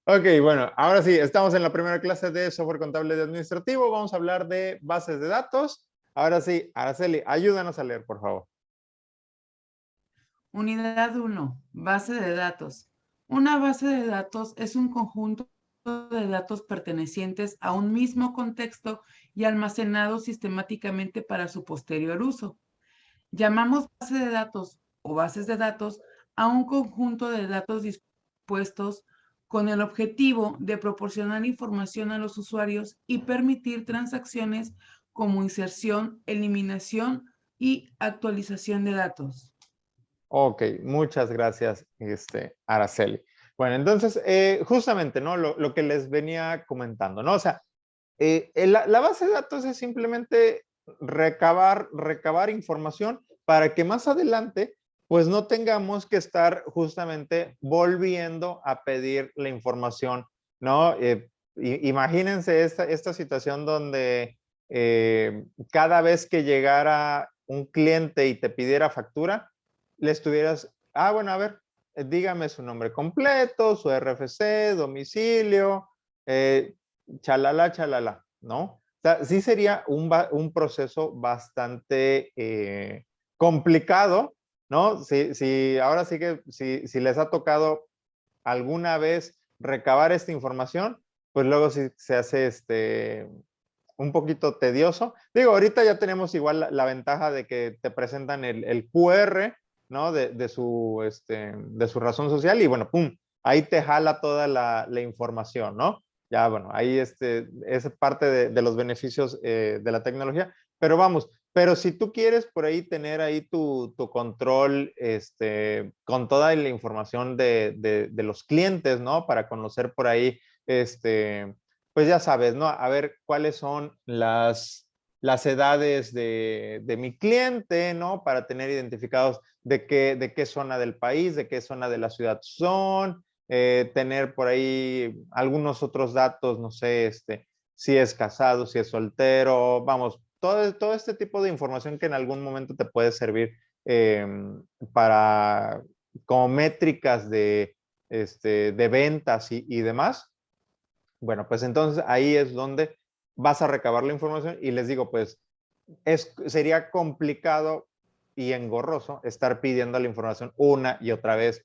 Ok, bueno, ahora sí, estamos en la primera clase de software contable y administrativo. Vamos a hablar de bases de datos. Ahora sí, Araceli, ayúdanos a leer, por favor. Unidad 1. Base de datos. Una base de datos es un conjunto de datos pertenecientes a un mismo contexto y almacenados sistemáticamente para su posterior uso. Llamamos base de datos o bases de datos a un conjunto de datos dispuestos con el objetivo de proporcionar información a los usuarios y permitir transacciones como inserción, eliminación y actualización de datos. Ok, muchas gracias, Araceli. Bueno, entonces, justamente, ¿no? Lo que les venía comentando, ¿no? O sea, la base de datos es simplemente recabar información para que más adelante, pues no tengamos que estar justamente volviendo a pedir la información, ¿no? Imagínense esta situación donde cada vez que llegara un cliente y te pidiera factura, le estuvieras, bueno, a ver, dígame su nombre completo, su RFC, domicilio, chalala, chalala, ¿no? O sea, sí sería un proceso bastante complicado, ¿no? Ahora sí que si les ha tocado alguna vez recabar esta información, pues luego sí se hace un poquito tedioso. Digo, ahorita ya tenemos igual la ventaja de que te presentan el QR, ¿no? De su razón social y bueno, pum, ahí te jala toda la información, ¿no? Ya, bueno, ahí es parte de los beneficios de la tecnología, pero vamos, pero si tú quieres por ahí tener ahí tu control con toda la información de los clientes, ¿no? Para conocer por ahí, pues ya sabes, ¿no? A ver cuáles son las edades de mi cliente, ¿no? Para tener identificados de qué zona del país, de qué zona de la ciudad son, tener por ahí algunos otros datos, no sé, si es casado, si es soltero, vamos, todo este tipo de información que en algún momento te puede servir eh, para, como métricas de ventas y demás. Bueno, pues entonces ahí es donde vas a recabar la información y les digo, pues sería complicado y engorroso estar pidiendo la información una y otra vez,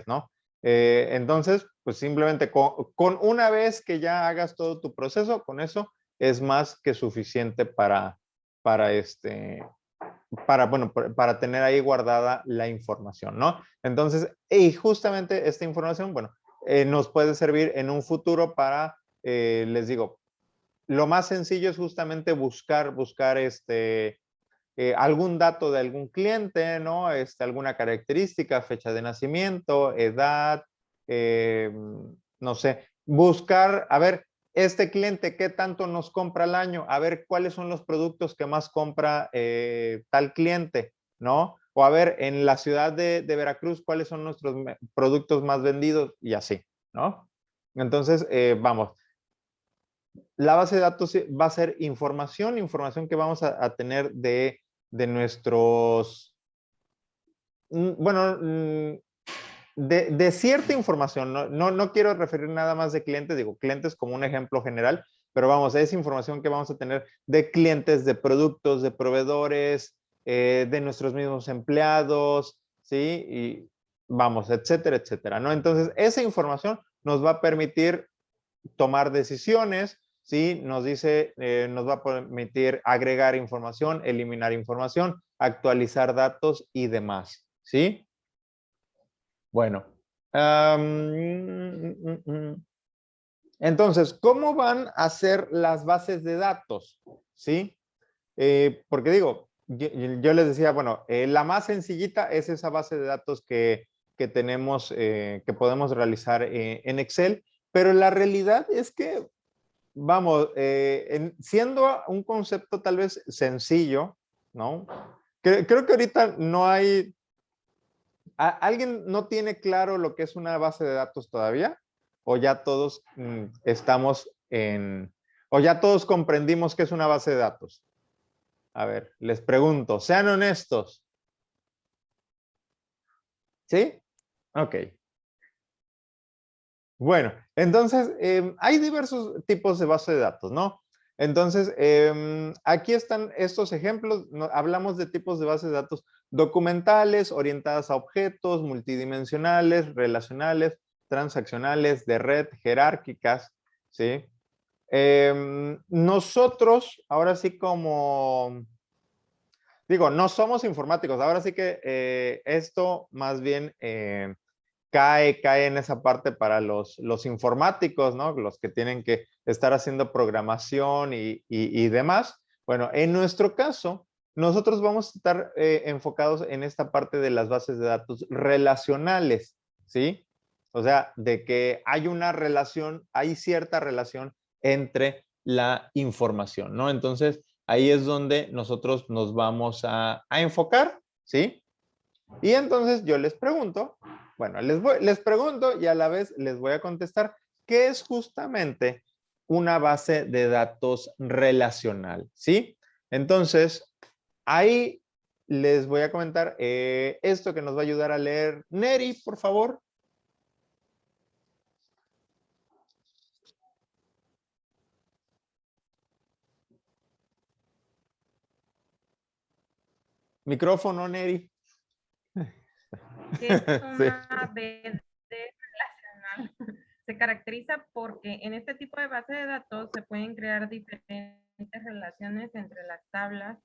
¿no? Entonces, pues simplemente con una vez que ya hagas todo tu proceso, con eso es más que suficiente para para tener ahí guardada la información, ¿no? Entonces, y justamente esta información, bueno, nos puede servir en un futuro para, les digo, lo más sencillo es justamente buscar algún dato de algún cliente, ¿no? Alguna característica, fecha de nacimiento, edad, no sé, buscar, a ver, este cliente, ¿qué tanto nos compra al año? A ver, ¿cuáles son los productos que más compra tal cliente, ¿no? O a ver, en la ciudad de Veracruz, ¿cuáles son nuestros productos más vendidos? Y así, ¿no? Entonces, vamos, la base de datos va a ser información que vamos a tener de nuestros, bueno, de cierta información, no quiero referir nada más de clientes, digo clientes como un ejemplo general, pero vamos, es información que vamos a tener de clientes, de productos, de proveedores, de nuestros mismos empleados, ¿sí? Y vamos, etcétera, etcétera, ¿no? Entonces, esa información nos va a permitir tomar decisiones, ¿sí? Nos va a permitir agregar información, eliminar información, actualizar datos y demás, ¿sí? Bueno. Entonces, ¿cómo van a ser las bases de datos? ¿Sí? Porque digo, yo les decía, bueno, la más sencillita es esa base de datos que tenemos, que podemos realizar en Excel, pero la realidad es que vamos, siendo un concepto tal vez sencillo, ¿no? Creo que ahorita no hay, ¿alguien no tiene claro lo que es una base de datos todavía? ¿O ya todos estamos o ya todos comprendimos que es una base de datos? A ver, les pregunto, sean honestos. ¿Sí? Ok. Bueno, entonces hay diversos tipos de base de datos, ¿no? Entonces, aquí están estos ejemplos. Hablamos de tipos de base de datos documentales, orientadas a objetos, multidimensionales, relacionales, transaccionales, de red, jerárquicas, ¿sí? Nosotros, ahora sí como, digo, no somos informáticos, ahora sí que esto más bien cae en esa parte para los informáticos, ¿no? Los que tienen que estar haciendo programación y demás. Bueno, en nuestro caso, nosotros vamos a estar enfocados en esta parte de las bases de datos relacionales, ¿sí? O sea, de que hay una relación, hay cierta relación entre la información, ¿no? Entonces, ahí es donde nosotros nos vamos a enfocar, ¿sí? Y entonces yo les pregunto, bueno, les pregunto y a la vez les voy a contestar qué es justamente una base de datos relacional, ¿sí? Entonces, ahí les voy a comentar esto que nos va a ayudar a leer Neri, por favor. Micrófono, Neri. Que es Sí. una BD relacional. Se caracteriza porque en este tipo de base de datos se pueden crear diferentes relaciones entre las tablas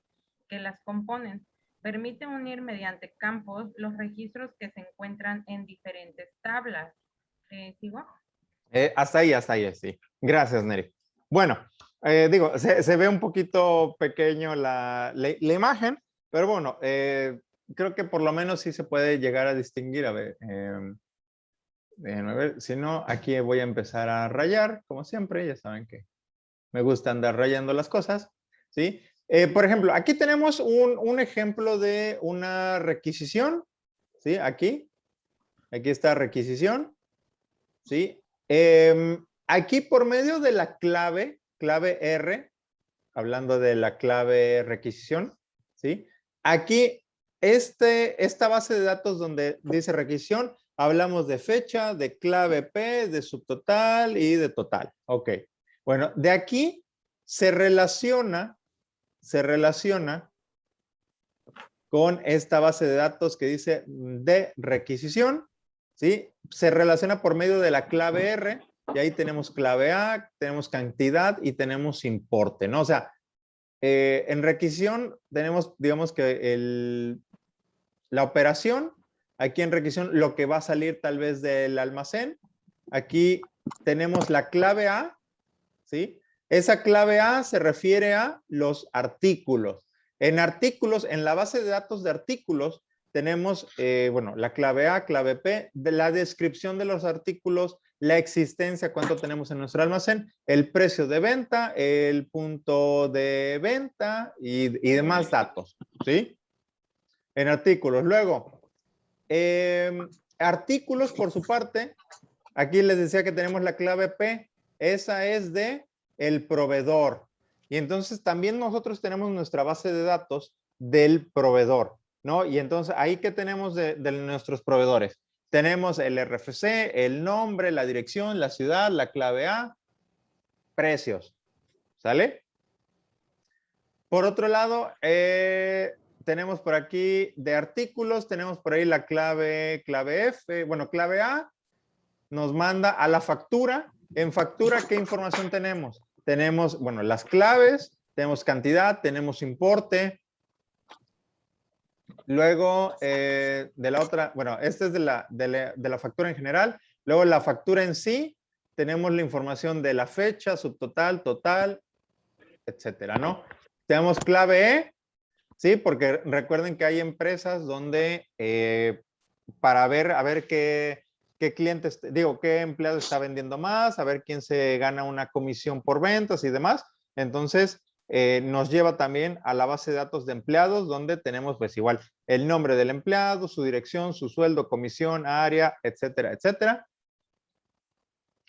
que las componen. Permite unir mediante campos los registros que se encuentran en diferentes tablas. ¿Sigo? Hasta ahí, sí. Gracias, Neri. Bueno, digo, se ve un poquito pequeño la imagen, pero bueno, creo que por lo menos sí se puede llegar a distinguir. A ver, déjenme ver, si no, aquí voy a empezar a rayar, como siempre, ya saben que me gusta andar rayando las cosas, ¿sí? Por ejemplo, aquí tenemos un ejemplo de una requisición, ¿sí? Aquí está requisición, ¿sí? Aquí por medio de la clave R, hablando de la clave requisición, ¿sí? Aquí, esta base de datos donde dice requisición, hablamos de fecha, de clave P, de subtotal y de total. Ok. Bueno, de aquí se relaciona con esta base de datos que dice de requisición, ¿sí? Se relaciona por medio de la clave R, y ahí tenemos clave A, tenemos cantidad y tenemos importe, ¿no? O sea, en requisición tenemos, digamos que la operación, aquí en requisición lo que va a salir tal vez del almacén, aquí tenemos la clave A, ¿sí? Esa clave A se refiere a los artículos. En artículos, en la base de datos de artículos, tenemos, bueno, la clave A, clave P, de la descripción de los artículos, la existencia, cuánto tenemos en nuestro almacén, el precio de venta, el punto de venta y demás datos, ¿sí? En artículos. Luego, artículos por su parte, aquí les decía que tenemos la clave P, esa es de el proveedor. Y entonces también nosotros tenemos nuestra base de datos del proveedor, ¿no? Y entonces ahí que tenemos de nuestros proveedores. Tenemos el RFC, el nombre, la dirección, la ciudad, la clave A, precios, ¿sale? Por otro lado, tenemos por aquí de artículos, tenemos por ahí la clave F, bueno, clave A, nos manda a la factura. En factura, ¿qué información tenemos? Tenemos, bueno, las claves, tenemos cantidad, tenemos importe. Luego, de la otra, bueno, esta es de la factura en general. Luego, la factura en sí, tenemos la información de la fecha, subtotal, total, etcétera, ¿no? Tenemos clave E, ¿sí? Porque recuerden que hay empresas donde para ver, a ver qué clientes, digo, qué empleado está vendiendo más, a ver quién se gana una comisión por ventas y demás. Entonces, nos lleva también a la base de datos de empleados, donde tenemos pues igual el nombre del empleado, su dirección, su sueldo, comisión, área, etcétera, etcétera.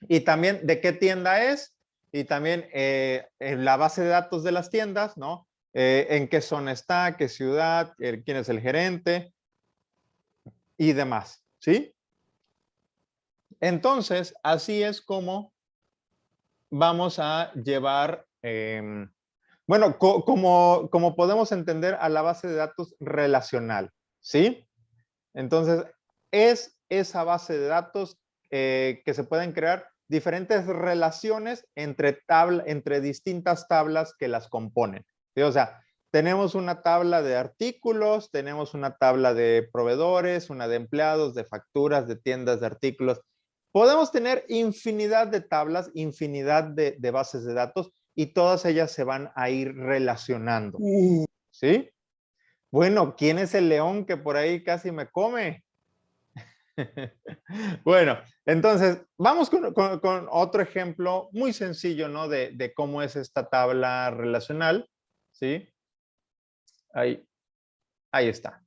Y también de qué tienda es, y también en la base de datos de las tiendas, ¿no? En qué zona está, qué ciudad, quién es el gerente y demás, ¿sí? Entonces, así es como vamos a llevar, bueno, como podemos entender a la base de datos relacional, ¿sí? Entonces, es esa base de datos que se pueden crear diferentes relaciones entre distintas tablas que las componen, ¿sí? O sea, tenemos una tabla de artículos, tenemos una tabla de proveedores, una de empleados, de facturas, de tiendas de artículos. Podemos tener infinidad de tablas, infinidad de bases de datos y todas ellas se van a ir relacionando, ¿sí? Bueno, ¿quién es el león que por ahí casi me come? Bueno, entonces vamos con otro ejemplo muy sencillo, ¿no? De cómo es esta tabla relacional, ¿sí? Ahí está.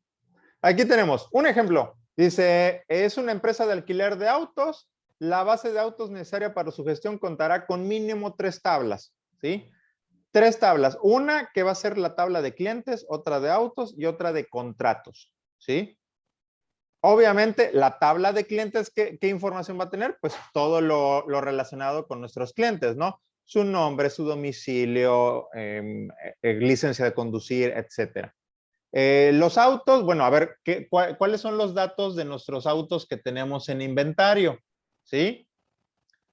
Aquí tenemos un ejemplo. Dice, es una empresa de alquiler de autos. La base de autos necesaria para su gestión contará con mínimo 3 tablas, ¿sí? 3 tablas. Una que va a ser la tabla de clientes, otra de autos y otra de contratos, ¿sí? Obviamente, la tabla de clientes, ¿qué información va a tener? Pues todo lo relacionado con nuestros clientes, ¿no? Su nombre, su domicilio, licencia de conducir, etcétera. Los autos, bueno, a ver, ¿cuáles son los datos de nuestros autos que tenemos en inventario? ¿Sí?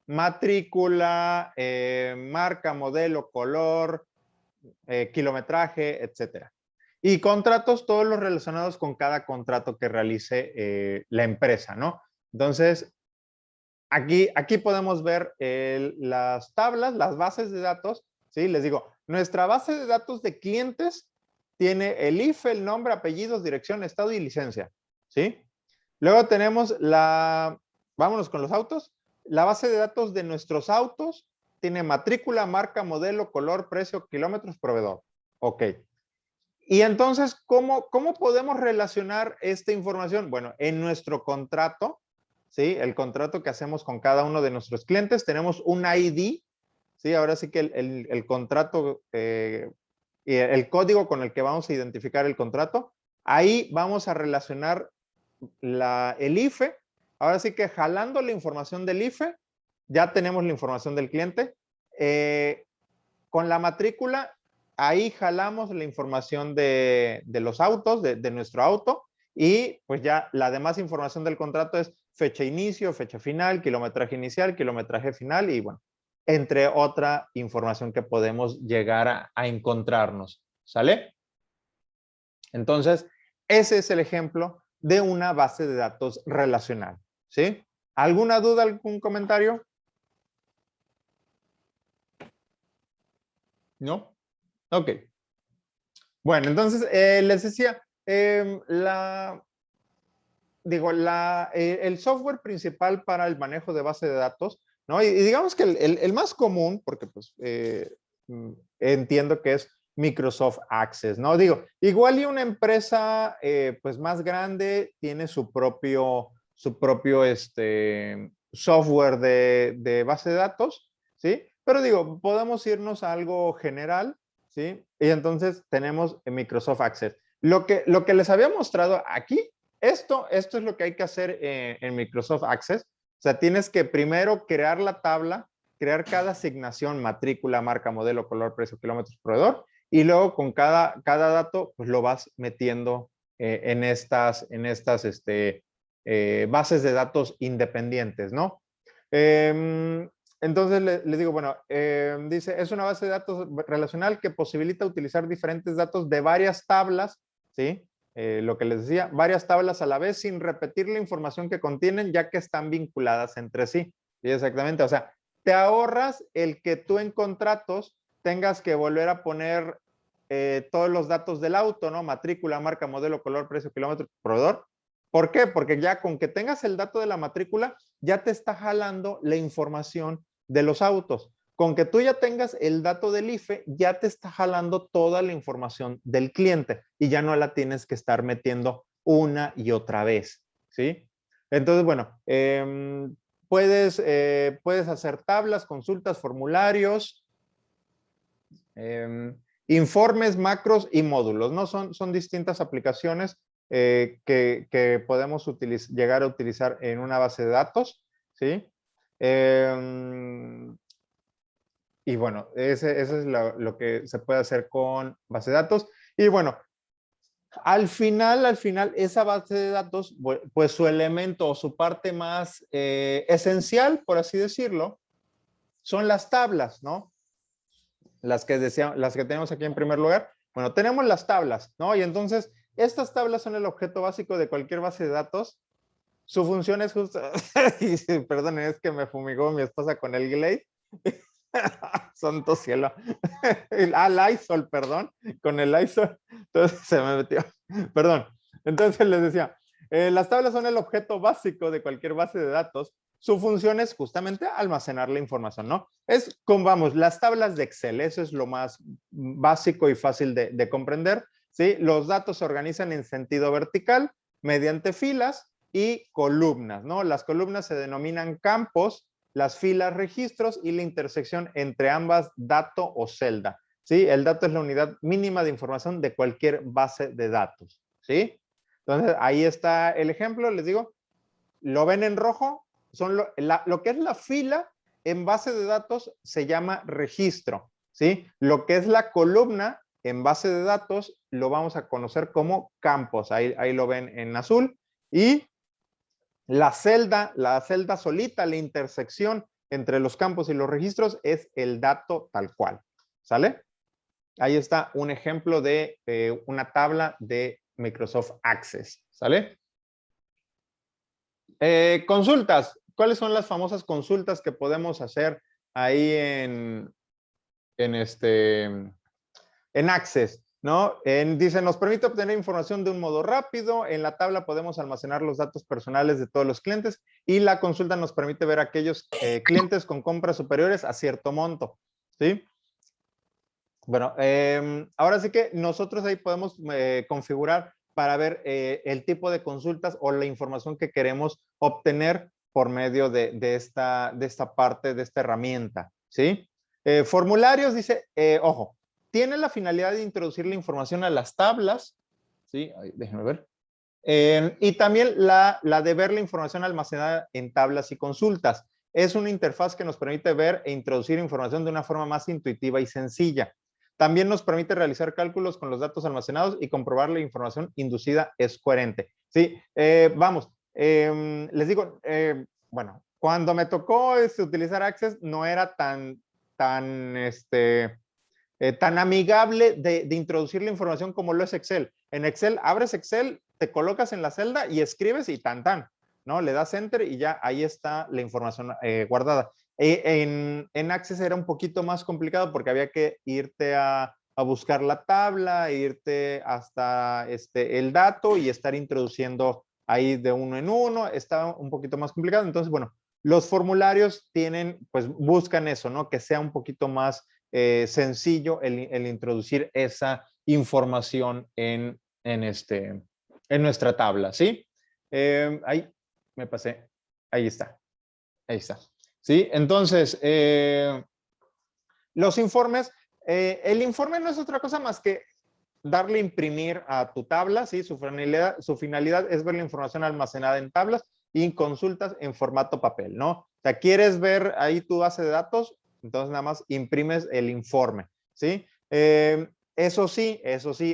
Matrícula, marca, modelo, color, kilometraje, etcétera. Y contratos, todos los relacionados con cada contrato que realice la empresa, ¿no? Entonces, aquí podemos ver las tablas, las bases de datos, ¿sí? Les digo, nuestra base de datos de clientes tiene el IFE, el nombre, apellidos, dirección, estado y licencia, ¿sí? Luego tenemos vámonos con los autos, la base de datos de nuestros autos tiene matrícula, marca, modelo, color, precio, kilómetros, proveedor. Ok. Y entonces, ¿cómo podemos relacionar esta información? Bueno, en nuestro contrato, ¿sí? El contrato que hacemos con cada uno de nuestros clientes, tenemos un ID, ¿sí? Ahora sí que el contrato, y el código con el que vamos a identificar el contrato, ahí vamos a relacionar el IFE. Ahora sí que jalando la información del IFE, ya tenemos la información del cliente. Con la matrícula, ahí jalamos la información de los autos, de nuestro auto, y pues ya la demás información del contrato es fecha inicio, fecha final, kilometraje inicial, kilometraje final y bueno, entre otra información que podemos llegar a encontrarnos. ¿Sale? Entonces, ese es el ejemplo de una base de datos relacional. ¿Sí? ¿Alguna duda, algún comentario? ¿No? Ok. Bueno, entonces les decía, el software principal para el manejo de base de datos, ¿no? Y digamos que el más común, porque pues entiendo que es Microsoft Access, ¿no? Digo, igual y una empresa pues más grande tiene su propio software de base de datos, ¿sí? Pero digo, podemos irnos a algo general, ¿sí? Y entonces tenemos Microsoft Access. Lo que les había mostrado aquí, esto es lo que hay que hacer en Microsoft Access. O sea, tienes que primero crear la tabla, crear cada asignación, matrícula, marca, modelo, color, precio, kilómetros, proveedor, y luego con cada dato, pues lo vas metiendo en estas bases de datos independientes, ¿no? Entonces le digo, bueno, dice, es una base de datos relacional que posibilita utilizar diferentes datos de varias tablas, ¿sí? Lo que les decía, varias tablas a la vez sin repetir la información que contienen, ya que están vinculadas entre sí. ¿Sí? Exactamente, o sea, te ahorras el que tú en contratos tengas que volver a poner todos los datos del auto, ¿no? Matrícula, marca, modelo, color, precio, kilómetro, proveedor. ¿Por qué? Porque ya con que tengas el dato de la matrícula, ya te está jalando la información de los autos. Con que tú ya tengas el dato del IFE, ya te está jalando toda la información del cliente y ya no la tienes que estar metiendo una y otra vez, ¿sí? Entonces, bueno, puedes hacer tablas, consultas, formularios, informes, macros y módulos, ¿no? Son distintas aplicaciones que podemos llegar a utilizar en una base de datos, ¿sí? Y bueno, ese es lo que se puede hacer con base de datos. Y bueno, al final, esa base de datos, pues su elemento o su parte más esencial, por así decirlo, son las tablas, ¿no? Las que tenemos aquí en primer lugar. Bueno, tenemos las tablas, ¿no? Y entonces, estas tablas son el objeto básico de cualquier base de datos. Su función es justo, perdón, es que me fumigó mi esposa con el Glade. Santo cielo. Lysol, perdón, con el Lysol. Entonces se me metió. Perdón. Entonces les decía, las tablas son el objeto básico de cualquier base de datos. Su función es justamente almacenar la información, ¿no? Es como, vamos, las tablas de Excel, eso es lo más básico y fácil de comprender, ¿sí? Los datos se organizan en sentido vertical mediante filas y columnas, ¿no? Las columnas se denominan campos, las filas registros y la intersección entre ambas dato o celda, ¿sí? El dato es la unidad mínima de información de cualquier base de datos, ¿sí? Entonces, ahí está el ejemplo, les digo, lo ven en rojo, son lo que es la fila en base de datos se llama registro, ¿sí? Lo que es la columna en base de datos lo vamos a conocer como campos, ahí lo ven en azul, y la celda solita, la intersección entre los campos y los registros es el dato tal cual, ¿sale? Ahí está un ejemplo de una tabla de Microsoft Access, ¿sale? Consultas. ¿Cuáles son las famosas consultas que podemos hacer ahí en Access? ¿No? Dice, nos permite obtener información de un modo rápido. En la tabla podemos almacenar los datos personales de todos los clientes y la consulta nos permite ver aquellos clientes con compras superiores a cierto monto, ¿sí? Bueno, ahora sí que nosotros ahí podemos configurar para ver el tipo de consultas o la información que queremos obtener por medio de esta parte, de esta herramienta, ¿sí? Formularios, dice, ojo, tiene la finalidad de introducir la información a las tablas, ¿sí? Déjenme ver. Y también la de ver la información almacenada en tablas y consultas. Es una interfaz que nos permite ver e introducir información de una forma más intuitiva y sencilla. También nos permite realizar cálculos con los datos almacenados y comprobar la información inducida es coherente. Sí, vamos, les digo, bueno, cuando me tocó utilizar Access no era tan amigable de introducir la información como lo es Excel. En Excel, abres Excel, te colocas en la celda y escribes y tan, ¿no? Le das Enter y ya ahí está la información guardada. En Access era un poquito más complicado porque había que irte a buscar la tabla, irte hasta el dato y estar introduciendo ahí de uno en uno. Estaba un poquito más complicado. Entonces, bueno, los formularios pues buscan eso, ¿no? Que sea un poquito más sencillo el introducir esa información en nuestra tabla, ¿sí? Ahí me pasé. Ahí está. Ahí está. ¿Sí? Entonces, los informes, el informe no es otra cosa más que darle a imprimir a tu tabla, ¿sí? Su finalidad es ver la información almacenada en tablas y en consultas en formato papel, ¿no? O sea, ¿quieres ver ahí tu base de datos? Entonces nada más imprimes el informe, ¿sí? Eso sí,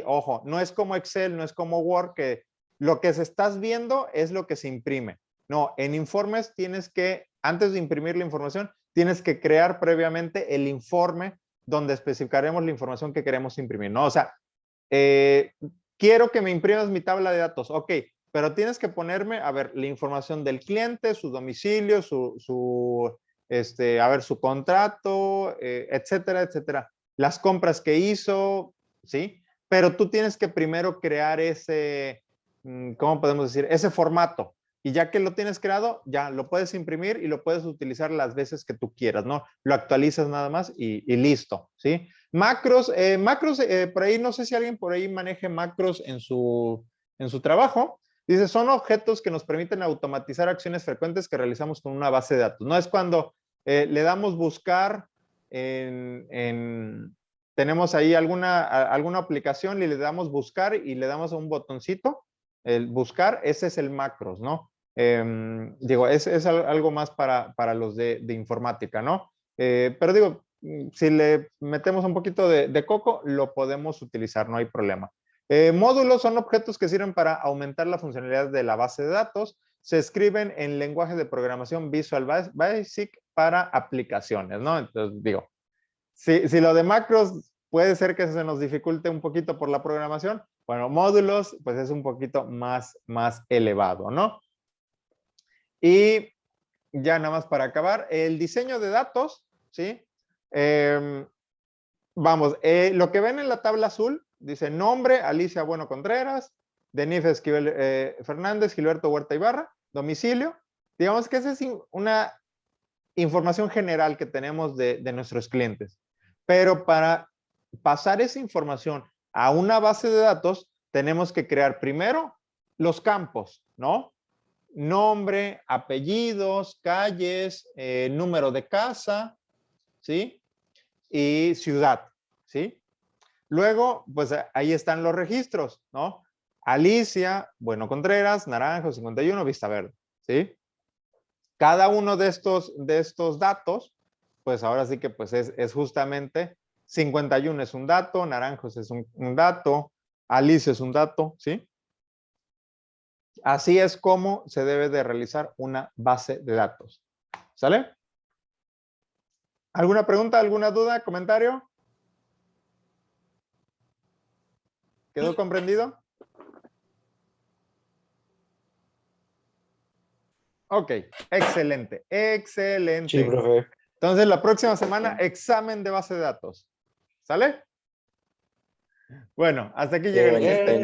ojo, no es como Excel, no es como Word, que lo que se estás viendo es lo que se imprime. No, en informes tienes que, antes de imprimir la información, tienes que crear previamente el informe donde especificaremos la información que queremos imprimir, ¿no? O sea, quiero que me imprimas mi tabla de datos, ok, pero tienes que ponerme, a ver, la información del cliente, su domicilio, a ver, su contrato, etcétera, etcétera. Las compras que hizo, ¿sí? Pero tú tienes que primero crear ese, ¿cómo podemos decir? Ese formato. Y ya que lo tienes creado, ya lo puedes imprimir y lo puedes utilizar las veces que tú quieras, ¿no? Lo actualizas nada más y listo, ¿sí? Macros, por ahí no sé si alguien por ahí maneje macros en su trabajo. Dice, son objetos que nos permiten automatizar acciones frecuentes que realizamos con una base de datos. No es cuando le damos buscar tenemos ahí alguna aplicación y le damos buscar y le damos un botoncito, el buscar, ese es el macros, ¿no? Digo, es algo más para los de informática, ¿no? Pero digo, si le metemos un poquito de coco, lo podemos utilizar, no hay problema. Módulos son objetos que sirven para aumentar la funcionalidad de la base de datos. Se escriben en lenguaje de programación Visual Basic para aplicaciones, ¿no? Entonces, digo, si lo de macros puede ser que se nos dificulte un poquito por la programación, bueno, módulos, pues es un poquito más elevado, ¿no? Y ya nada más para acabar, el diseño de datos, ¿sí? Vamos, lo que ven en la tabla azul, dice nombre, Alicia Bueno Contreras, Denise Esquivel Fernández, Gilberto Huerta Ibarra, domicilio. Digamos que esa es una información general que tenemos de nuestros clientes. Pero para pasar esa información a una base de datos, tenemos que crear primero los campos, ¿no? Nombre, apellidos, calles, número de casa, ¿sí? Y ciudad, ¿sí? Luego, pues ahí están los registros, ¿no? Alicia, Bueno Contreras, Naranjo, 51, Vista Verde, ¿sí? Cada uno de estos datos, pues ahora sí que pues es justamente 51 es un dato, Naranjos es un dato, Alicia es un dato, ¿sí? Así es como se debe de realizar una base de datos. ¿Sale? ¿Alguna pregunta, alguna duda, comentario? ¿Quedó comprendido? Ok, excelente, excelente. Sí, profe. Entonces, la próxima semana, examen de base de datos. ¿Sale? Bueno, hasta aquí llega el